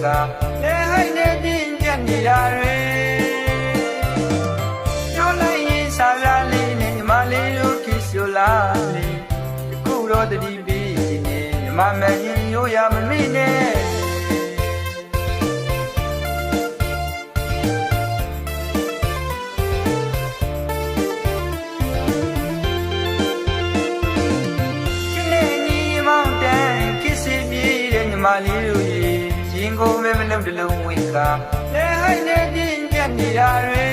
ကာလဲဟိုင်းနေတင်းကြက်နေတာတွေပြောလိုက်ရင်စားရလေးနဲ့ညီမလေးတို့ခစ်ဆိုလာလေတကူတော့တတိပြီးနေညီမမရင်ရိုးရမမိနဲ့မလေးတို့ရင်ကိုမဲမလုံးတလုံးဝေကလဲဟိုင်းနေတင်းကြက်နေတာတွေ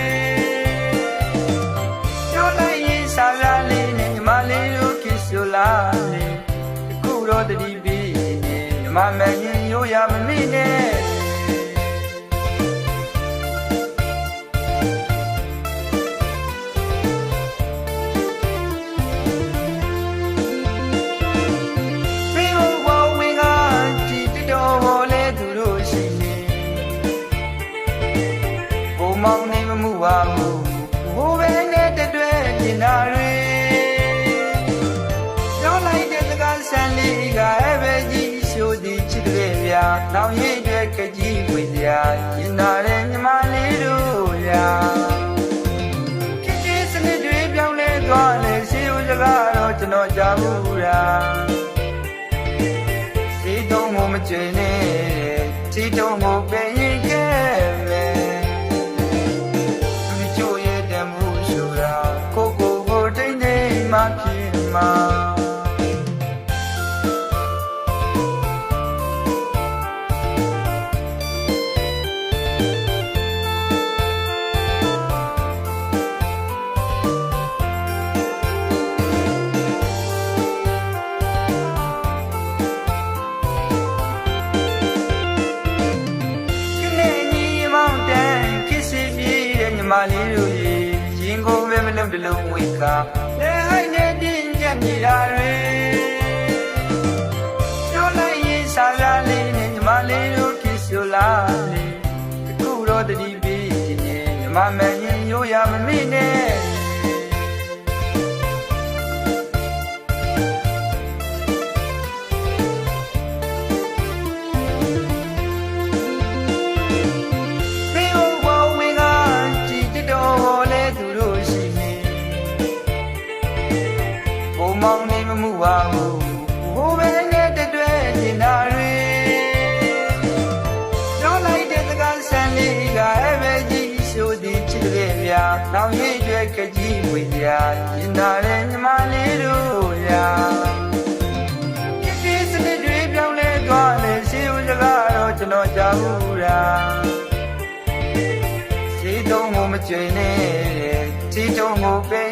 ပြောလိုက်ရင်စားရလေးနဲ့ညီမလေးတို့ခစ်ဆိုလာလေတကူတော့တတိပြီးနေညီမမရင်ရိုးရမမိနဲ့မောင်နေမမှုပါဘူးဟိုပဲနဲ့တွေ့ကျင်တာတွေပြောလိုက်တဲ့စကားဆန်လေးကအဲ့ပဲကြီးဆိုသည်ချစ်တဲ့ဗျာနောင်ရည်တဲ့ကကြီးဝင်စရာကျင်တာတဲ့ညီမလေးတို့ရာခစ်ကြီးစနစ်တွေပြောင်းလဲသွားလေစီဦးစကားတော့ကျွန်တော်ကြားဘူးလားစီတုံးမမကျွေနဲ့စီတုံးမပင်ရင်ကဲမယ်ဖြစ်မှာမလေးတို့ရင်ကိုပဲမလုံးတလုံးဝေကလဲဟိုင်းနေတင်းကြက်နေတာတွေပြောလိုက်ရင်စားရလေးနဲ့ညီမလေးတို့ခစ်ဆိုလာလေတကူတော့တတိပြီးနေညီမမရင်ရိုးရမမိနဲ့မောင်နေမမှုပါဘူးဟိုပဲနဲ့တွေ့ကျင်တာတွေပြောလိုက်တဲ့စကားဆန်လေးကအဲ့ပဲကြီးဆိုသည်ချစ်တဲ့ဗျာနောင်ရည်တွေကကြီးဝင်စရာကျင်တာတဲ့ညီမလေးတို့ရာခစ်ကြီးစနစ်တွေပြောင်းလဲသွားလေစီဦးစကားတော့ကျွန်တော်ကြားဘူးလားစီတုံးမမကျွေနဲ့စီတုံးမပဲ